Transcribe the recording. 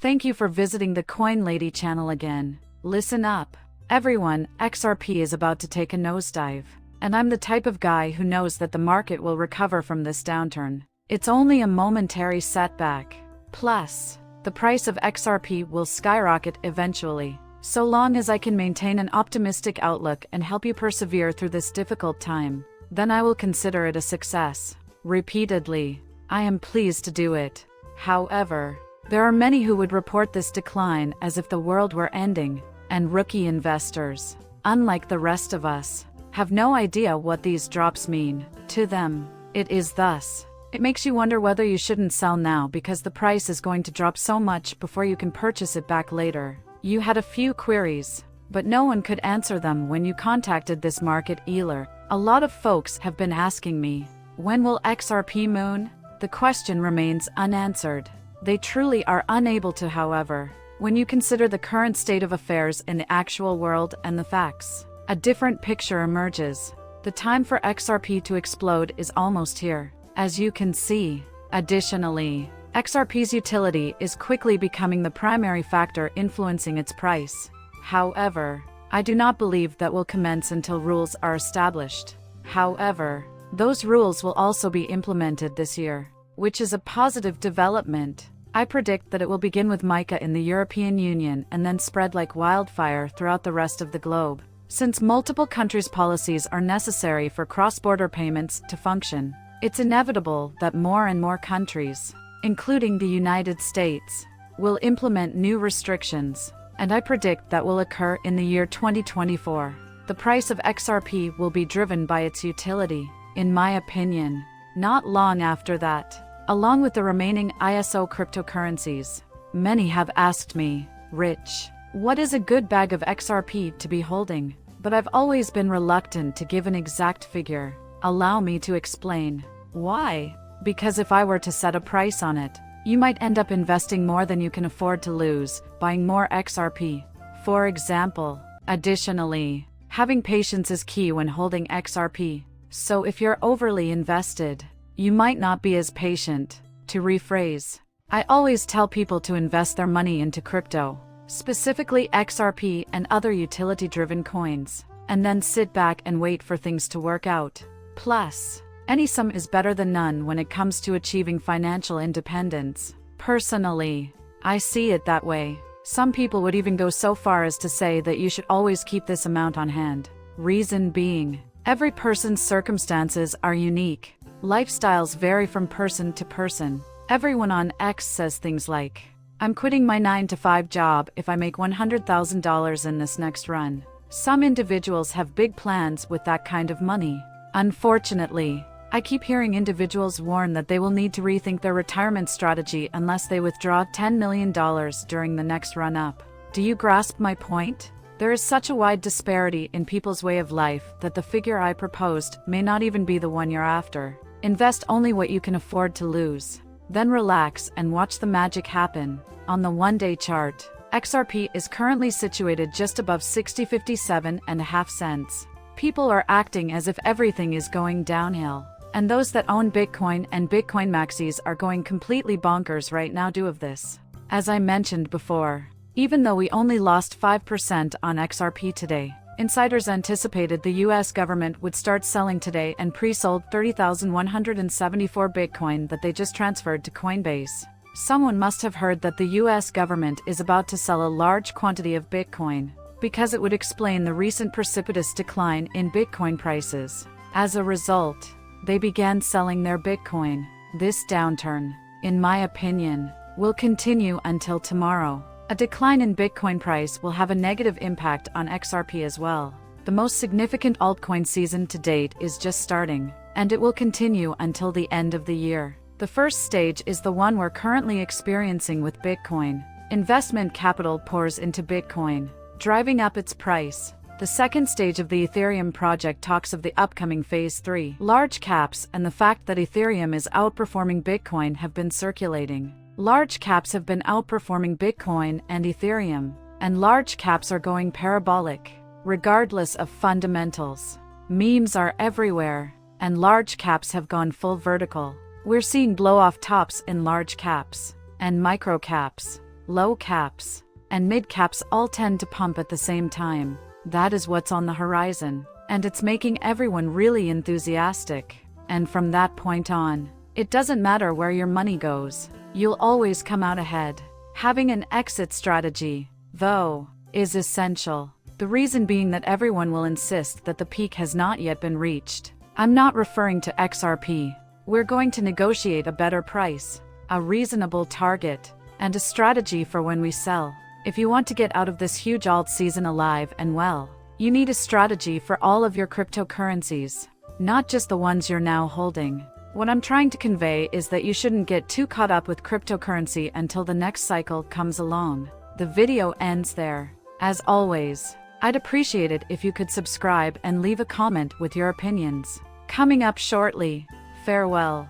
Thank you for visiting the Coin Lady channel again. Listen up. Everyone, XRP is about to take a nosedive. And I'm the type of guy who knows that the market will recover from this downturn. It's only a momentary setback. Plus, the price of XRP will skyrocket eventually. So long as I can maintain an optimistic outlook and help you persevere through this difficult time, then I will consider it a success. Repeatedly, I am pleased to do it. However, there are many who would report this decline as if the world were ending, and rookie investors, unlike the rest of us, have no idea what these drops mean. To them, it is thus. It makes you wonder whether you shouldn't sell now because the price is going to drop so much before you can purchase it back later. You had a few queries, but no one could answer them when you contacted this market healer. A lot of folks have been asking me, when will XRP moon? The question remains unanswered. They truly are unable to, however, when you consider the current state of affairs in the actual world and the facts. A different picture emerges. The time for XRP to explode is almost here, as you can see. Additionally, XRP's utility is quickly becoming the primary factor influencing its price. However, I do not believe that will commence until rules are established. However, those rules will also be implemented this year, which is a positive development. I predict that it will begin with mica in the European Union and then spread like wildfire throughout the rest of the globe. Since multiple countries' policies are necessary for cross-border payments to function, it's inevitable that more and more countries, including the United States, will implement new restrictions, and I predict that will occur in the year 2024. The price of XRP will be driven by its utility, in my opinion. Not long after that, along with the remaining ISO cryptocurrencies, many have asked me, Rich, what is a good bag of XRP to be holding? But I've always been reluctant to give an exact figure. Allow me to explain. Why? Because if I were to set a price on it, you might end up investing more than you can afford to lose, buying more XRP. For example, additionally, having patience is key when holding XRP. So if you're overly invested, you might not be as patient. To rephrase, I always tell people to invest their money into crypto, specifically XRP and other utility-driven coins, and then sit back and wait for things to work out. Plus, any sum is better than none when it comes to achieving financial independence. Personally, I see it that way. Some people would even go so far as to say that you should always keep this amount on hand. Reason being, every person's circumstances are unique. Lifestyles vary from person to person. Everyone on X says things like, I'm quitting my 9-to-5 job if I make $100,000 in this next run. Some individuals have big plans with that kind of money. Unfortunately, I keep hearing individuals warn that they will need to rethink their retirement strategy unless they withdraw $10 million during the next run-up. Do you grasp my point? There is such a wide disparity in people's way of life that the figure I proposed may not even be the one you're after. Invest only what you can afford to lose. Then relax and watch the magic happen. On the one-day chart, XRP is currently situated just above 60.57.5 cents. People are acting as if everything is going downhill. And those that own Bitcoin and Bitcoin maxis are going completely bonkers right now due of this. As I mentioned before, even though we only lost 5% on XRP today, insiders anticipated the US government would start selling today and pre-sold 30,174 Bitcoin that they just transferred to Coinbase. Someone must have heard that the US government is about to sell a large quantity of Bitcoin, because it would explain the recent precipitous decline in Bitcoin prices. As a result, they began selling their Bitcoin. This downturn, in my opinion, will continue until tomorrow. A decline in Bitcoin price will have a negative impact on XRP as well. The most significant altcoin season to date is just starting, and it will continue until the end of the year. The first stage is the one we're currently experiencing with Bitcoin. Investment capital pours into Bitcoin, driving up its price. The second stage of the Ethereum project talks of the upcoming Phase 3. Large caps and the fact that Ethereum is outperforming Bitcoin have been circulating. Large caps have been outperforming Bitcoin and Ethereum, and large caps are going parabolic, regardless of fundamentals. Memes are everywhere, and large caps have gone full vertical. We're seeing blow-off tops in large caps, and micro caps. low caps, and mid caps all tend to pump at the same time. That is what's on the horizon, and it's making everyone really enthusiastic. And from that point on, it doesn't matter where your money goes, you'll always come out ahead. Having an exit strategy, though, is essential. The reason being that everyone will insist that the peak has not yet been reached. I'm not referring to XRP. We're going to negotiate a better price, a reasonable target, and a strategy for when we sell. If you want to get out of this huge alt season alive and well, you need a strategy for all of your cryptocurrencies, not just the ones you're now holding. What I'm trying to convey is that you shouldn't get too caught up with cryptocurrency until the next cycle comes along. The video ends there. As always, I'd appreciate it if you could subscribe and leave a comment with your opinions. Coming up shortly. Farewell.